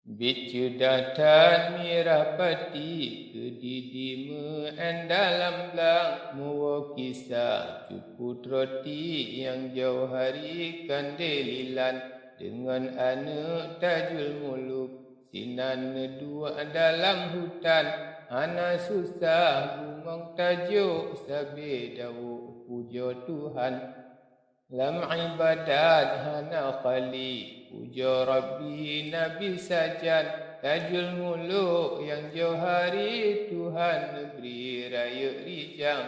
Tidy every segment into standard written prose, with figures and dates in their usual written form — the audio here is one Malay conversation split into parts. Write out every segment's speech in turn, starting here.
Bicudatan mirapati kedidima dalam belang muwa kisah cupu roti yang jauh hari kandelilan dengan anak tajul muluk sinan dua dalam hutan hana susah bungong tajuk sabi dawu puja Tuhan lam ibadat hana khali puja Rabbi Nabi sajan tajul muluk yang jauh hari Tuhan negeri raya Rijang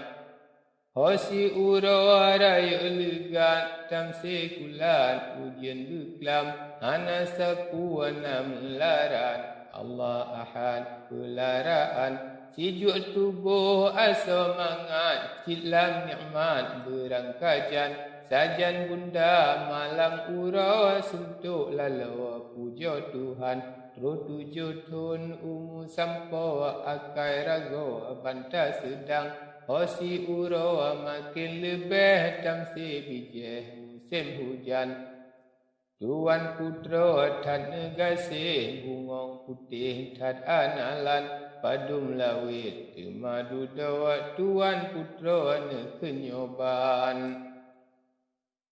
hosi ura raya legat tamsi kulan ujian beklam hana sakuana melaran Allah Ahad pelaraan sijuk tubuh asa mangat cilam nikmat berangkajan sajan bunda malam ura suntuk lalu puja Tuhan tujuh tun umu sampo akai rago banta sedang hosi ura makin lebih tamsi bijih musim hujan Tuan putra tad negasi bungong putih tad analan padum lawit temadu dawat Tuan putra ne kenyoban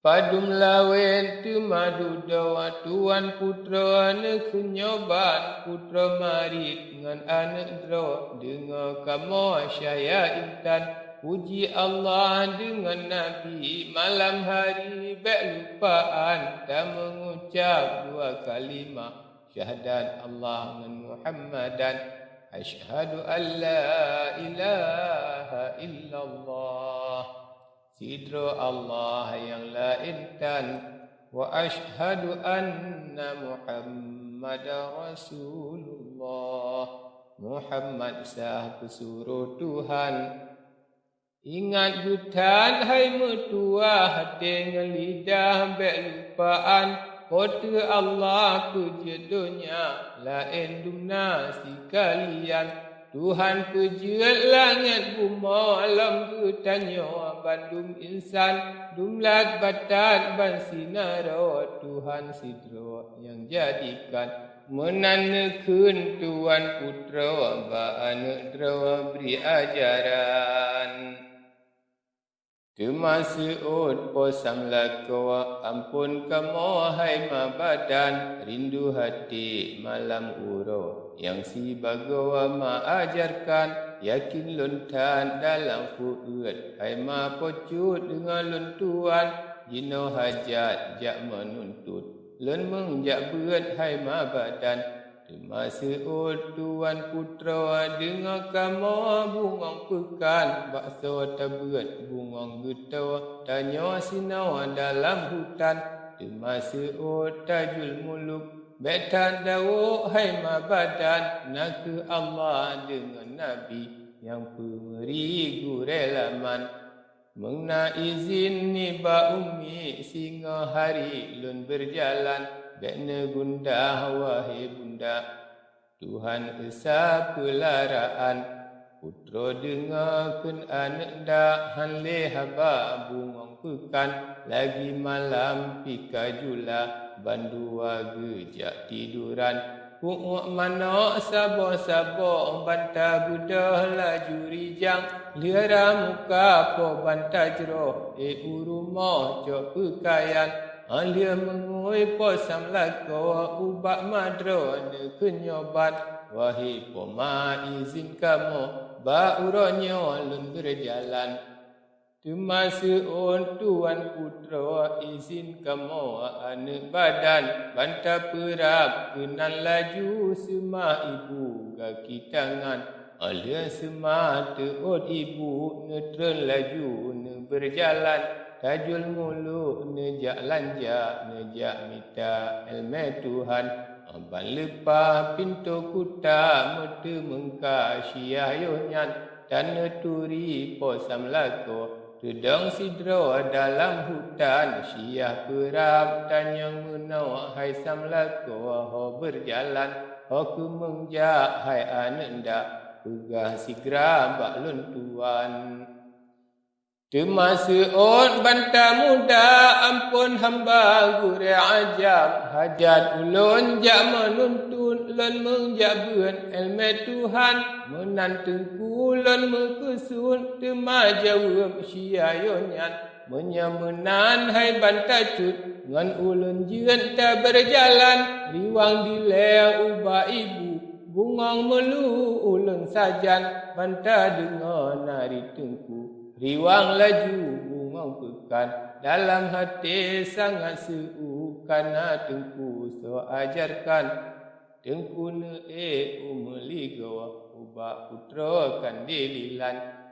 padum lawit temadu dawat Tuan putra ne kenyoban putra marit dengan anak dro dengar kamu syaya intan puji Allah dengan Nabi malam hari baik lupaan tak mengucap dua kalimah syahadat Allah dan Muhammadan asyhadu an la ilaha illallah sidra Allah yang la intan wa asyhadu anna Muhammadar Rasulullah Muhammad sah pesuruh Tuhan ingat hutan hai mertua hati dengan lidah baik lupaan kota Allah kerja dunia lain dumna sekalian Tuhan kerja langit buma alam ketanya bandum insan dumlat batat ban sinara Tuhan sidra yang jadikan menanakan Tuan putra ba anak dra beri ajaran Kemasuut posam lakawa ampun kamu hai mabadan rindu hati malam uro yang si bagawa maajarkan yakin lontan dalam fuud hai ma pocut dengan lontuan jino hajat jak menuntut lon mengjak berat hai mabadan Kemasuut Tuan putra dengan kamu bungong pekan bakso taberat bungong getau tanya sinau dalam hutan Kemasuut tajul muluk betan dawu hai mabadan nak Allah dengan Nabi yang pemberi gurelaman mengna izin ni ba ummi singa hari lun berjalan Bekna gundah wahai bunda Tuhan esa pelaraan putra dengarkan anak dak hanle haba bungong pekan lagi malam pika jula bandua gejak tiduran Pu'uk mana sabo-sabo banta budah laju rijang liara muka po banta jero urumah jok pekayan Alia mengui posam lako ubak madro ne kenyobat wahai poma izin kamu ba uronyo lun berjalan Kemasuut Tuan putra izin kamu anak badan banta perap kenal laju semah ibu kaki tangan alia semah teot ibu netral laju ne berjalan Tajul muluk nejak lanja, nejak minta ilmu Tuhan. Abang lepas pintu kuta, muda mengka syiayunyan. Tanah turi posam lako, Tudang sidra dalam hutan, Syiah perap tanyang menau, Hai samlako, Ho berjalan, Ho kemengjak, Hai ananda, Pegah sigra baklun tuan. Termasa on bantah muda ampun hamba gure ajam. Hajat ulun jak menuntun lun menjabun ilmu Tuhan. Menantengku lun mengkusun temajawam syayonyan. Menyamenan hai bantah cut ngan ulun jien tak berjalan. Riwang dileh ubah ibu bungong melu ulun sajan. Bantah dengar nari tengku riwang laju bungong pekan. Dalam hati sangat seuk kana tengku so ajarkan. Tengku ne umeli gawa ubah putra kan dililan.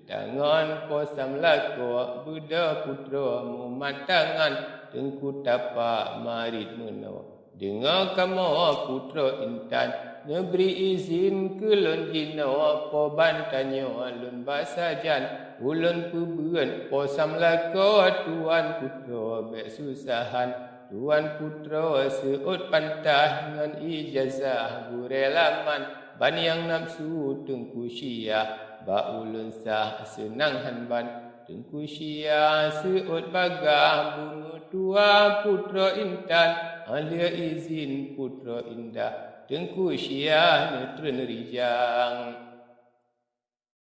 Tangan posam lako buda putra mumatangan. Tengku tapak marit menawa dengar kamu putra intan. Neberi izin ke lun jina po bantanyo lun basajan. Ulun pebuen posam lako tuan putra bek susahan. Tuan putra seut pantah dengan ijazah burelaman. Ban yang nafsu tengku syia ba ulun sah senang hanban. Tengku syia seut bagah bunga tua putra intan. Alia izin putra indah. Tengku syia netren rijang.